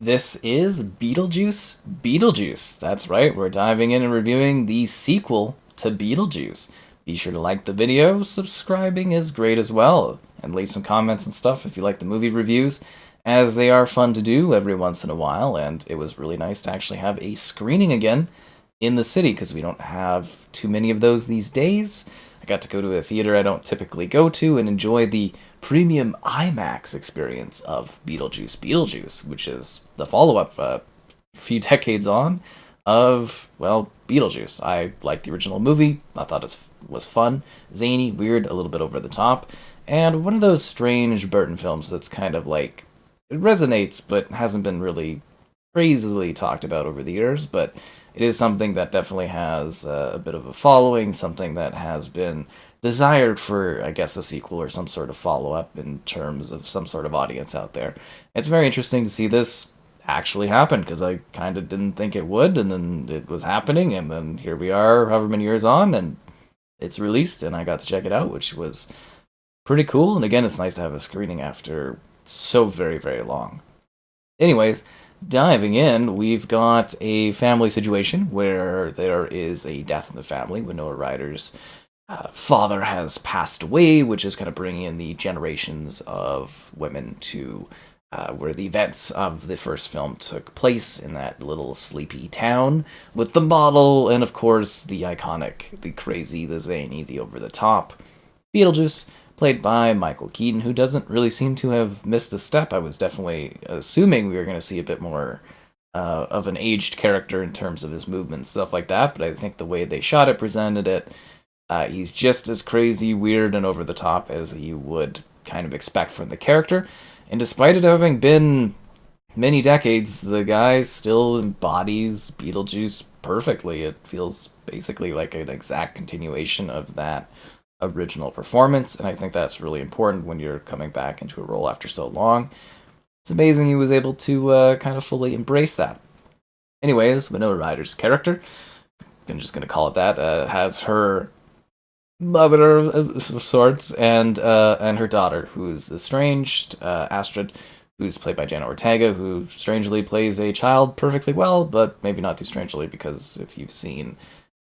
This is Beetlejuice Beetlejuice. That's right, we're diving in and reviewing the sequel to Beetlejuice. Be sure to like the video, subscribing is great as well, and leave some comments and stuff if you like the movie reviews, as they are fun to do every once in a while, and it was really nice to actually have a screening again in the city because we don't have too many of those these days. I got to go to a theater I don't typically go to and enjoy the premium IMAX experience of Beetlejuice Beetlejuice, which is the follow up a few decades on of, well, Beetlejuice. I liked the original movie, I thought it was fun, zany, weird, a little bit over the top, and one of those strange Burton films that's kind of like, it resonates but hasn't been really crazily talked about over the years, but it is something that definitely has a bit of a following, something that has been desired for, I guess, a sequel or some sort of follow up in terms of some sort of audience out there. It's very interesting to see this actually happen because I kind of didn't think it would, and then it was happening, and then here we are, however many years on, and it's released, and I got to check it out, which was pretty cool. And again, it's nice to have a screening after so very, very long. Anyways, diving in, we've got a family situation where there is a death in the family. Winona Ryder's father has passed away, which is kind of bringing in the generations of women to where the events of the first film took place in that little sleepy town with the model and, of course, the iconic, the crazy, the zany, the over the top Beetlejuice, played by Michael Keaton, who doesn't really seem to have missed a step. I was definitely assuming we were going to see a bit more of an aged character in terms of his movements, stuff like that, but I think the way they shot it, presented it, he's just as crazy, weird, and over the top as you would kind of expect from the character. And despite it having been many decades, the guy still embodies Beetlejuice perfectly. It feels basically like an exact continuation of that original performance, and I think that's really important when you're coming back into a role after so long. It's amazing he was able to kind of fully embrace that. Anyways, Winona Ryder's character, I'm just going to call it that, has her mother of sorts and her daughter, who's estranged, Astrid, who's played by Jenna Ortega, who strangely plays a child perfectly well, but maybe not too strangely because if you've seen,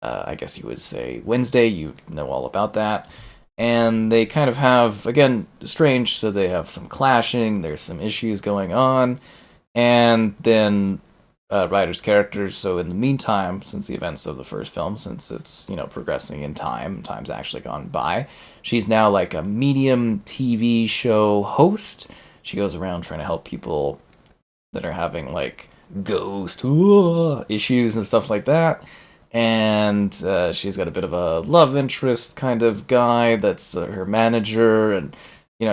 I guess you would say Wednesday, you know all about that. And they kind of have, again, strange, so they have some clashing, there's some issues going on, and then Ryder's characters. So in the meantime, since the events of the first film, since it's progressing in time, time's actually gone by. She's now like a medium TV show host. She goes around trying to help people that are having like ghost issues and stuff like that. And she's got a bit of a love interest kind of guy that's her manager, and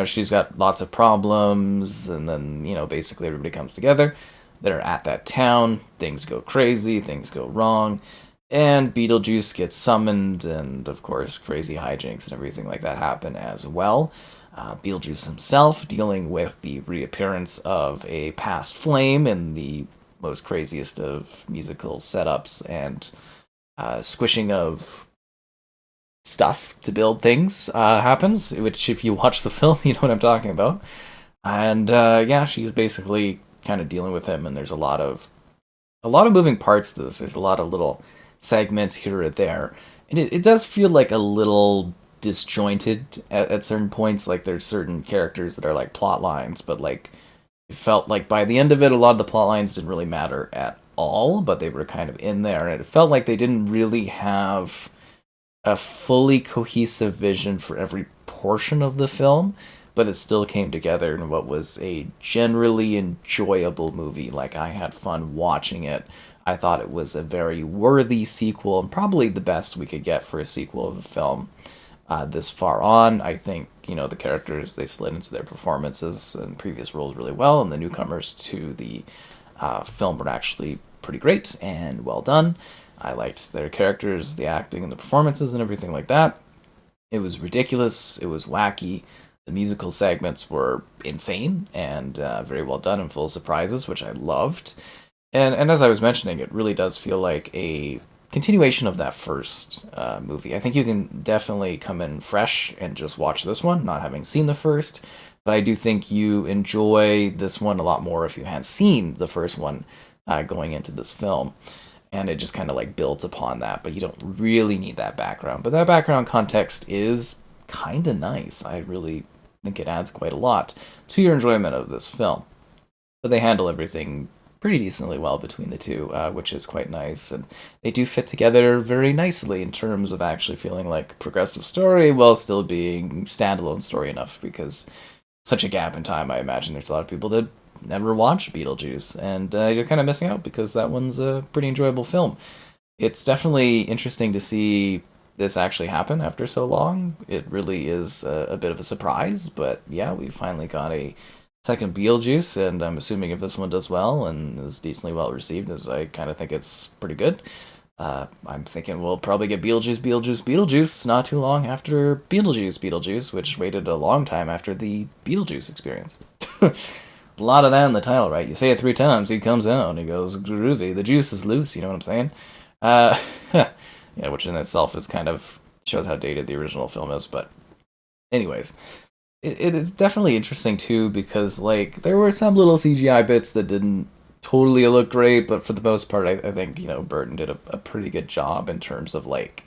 she's got lots of problems. And then basically everybody comes together. They're at that town, things go crazy, things go wrong, and Beetlejuice gets summoned, and of course, crazy hijinks and everything like that happen as well. Beetlejuice himself dealing with the reappearance of a past flame in the most craziest of musical setups and squishing of stuff to build things happens, which if you watch the film, you know what I'm talking about. And yeah, she's basically kind of dealing with him, and there's a lot of moving parts to this. There's a lot of little segments here or there, and it does feel like a little disjointed at certain points. Like there's certain characters that are like plot lines, but like it felt like by the end of it, a lot of the plot lines didn't really matter at all, but they were kind of in there, and it felt like they didn't really have a fully cohesive vision for every portion of the film, but it still came together in what was a generally enjoyable movie. Like, I had fun watching it. I thought it was a very worthy sequel, and probably the best we could get for a sequel of a film this far on. I think, the characters, they slid into their performances and previous roles really well, and the newcomers to the film were actually pretty great and well done. I liked their characters, the acting, and the performances, and everything like that. It was ridiculous. It was wacky. The musical segments were insane and very well done and full of surprises, which I loved. And as I was mentioning, it really does feel like a continuation of that first movie. I think you can definitely come in fresh and just watch this one, not having seen the first. But I do think you enjoy this one a lot more if you hadn't seen the first one going into this film. And it just kind of like builds upon that, but you don't really need that background. But that background context is kind of nice. I really think it adds quite a lot to your enjoyment of this film. But they handle everything pretty decently well between the two, which is quite nice. And they do fit together very nicely in terms of actually feeling like a progressive story while still being standalone story enough, because such a gap in time, I imagine there's a lot of people that never watched Beetlejuice, and you're kind of missing out because that one's a pretty enjoyable film. It's definitely interesting to see this actually happen after so long. It really is a bit of a surprise, but yeah, we finally got a second Beetlejuice, and I'm assuming if this one does well and is decently well received, as I kind of think it's pretty good, I'm thinking we'll probably get Beetlejuice not too long after Beetlejuice, which waited a long time after the Beetlejuice experience. A lot of that in the title, right? You say it 3 times, he comes out and he goes, groovy, the juice is loose, you know what I'm saying? Yeah, which in itself is kind of shows how dated the original film is, but anyways. It is definitely interesting too because like there were some little CGI bits that didn't totally look great, but for the most part, I think Burton did a pretty good job in terms of like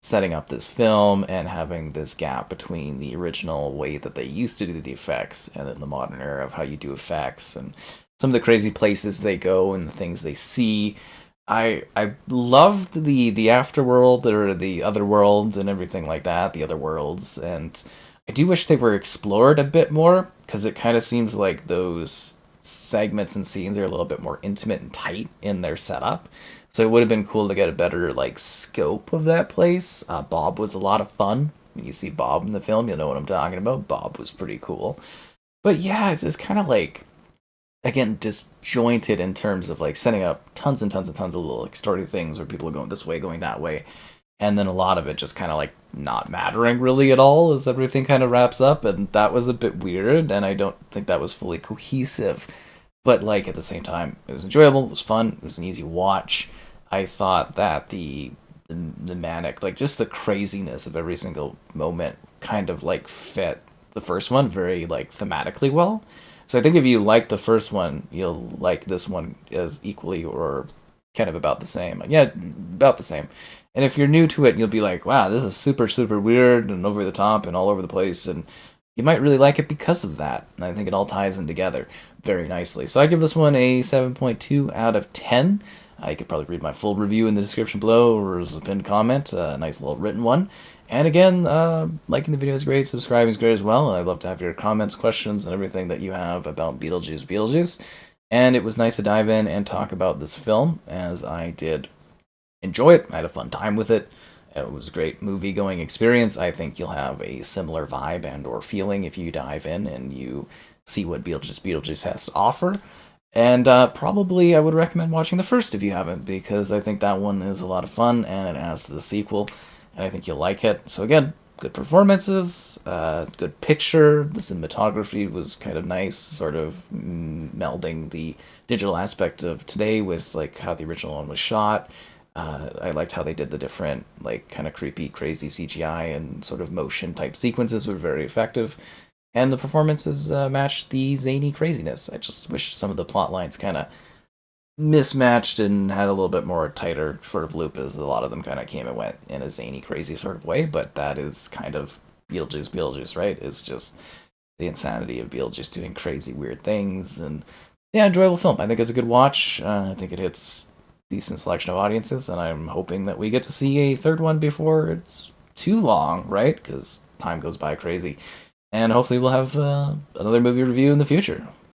setting up this film and having this gap between the original way that they used to do the effects and then the modern era of how you do effects and some of the crazy places they go and the things they see. I loved the afterworld or the other world and everything like that, the other worlds, and I do wish they were explored a bit more because it kind of seems like those segments and scenes are a little bit more intimate and tight in their setup. So it would have been cool to get a better like scope of that place. Bob was a lot of fun. When you see Bob in the film, you'll know what I'm talking about. Bob was pretty cool. But yeah, it's kind of like again disjointed in terms of like setting up tons and tons and tons of little like story things where people are going this way, going that way, and then a lot of it just kind of like not mattering really at all as everything kind of wraps up, and that was a bit weird, and I don't think that was fully cohesive. But like at the same time, it was enjoyable, it was fun, it was an easy watch. I thought that the manic, like just the craziness of every single moment, kind of like fit the first one very like thematically well. So I think if you like the first one, you'll like this one as equally or kind of about the same. Yeah, about the same. And if you're new to it, you'll be like, wow, this is super, super weird and over the top and all over the place. And you might really like it because of that. And I think it all ties in together very nicely. So I give this one a 7.2 out of 10. You could probably read my full review in the description below or as a pinned comment, a nice little written one. And again, liking the video is great, subscribing is great as well. I'd love to have your comments, questions, and everything that you have about Beetlejuice. And it was nice to dive in and talk about this film, as I did enjoy it. I had a fun time with it. It was a great movie-going experience. I think you'll have a similar vibe and or feeling if you dive in and you see what Beetlejuice has to offer. And probably I would recommend watching the first if you haven't, because I think that one is a lot of fun and it adds to the sequel, and I think you'll like it. So again, good performances, good picture, the cinematography was kind of nice, sort of melding the digital aspect of today with like how the original one was shot. I liked how they did the different, like, kind of creepy, crazy CGI and sort of motion type sequences were very effective. And the performances matched the zany craziness. I just wish some of the plot lines kind of mismatched and had a little bit more tighter sort of loop, as a lot of them kind of came and went in a zany, crazy sort of way. But that is kind of Beetlejuice, right? It's just the insanity of Beetlejuice doing crazy, weird things. And yeah, enjoyable film. I think it's a good watch. I think it hits decent selection of audiences, and I'm hoping that we get to see a third one before it's too long, right? Because time goes by crazy. And hopefully we'll have another movie review in the future.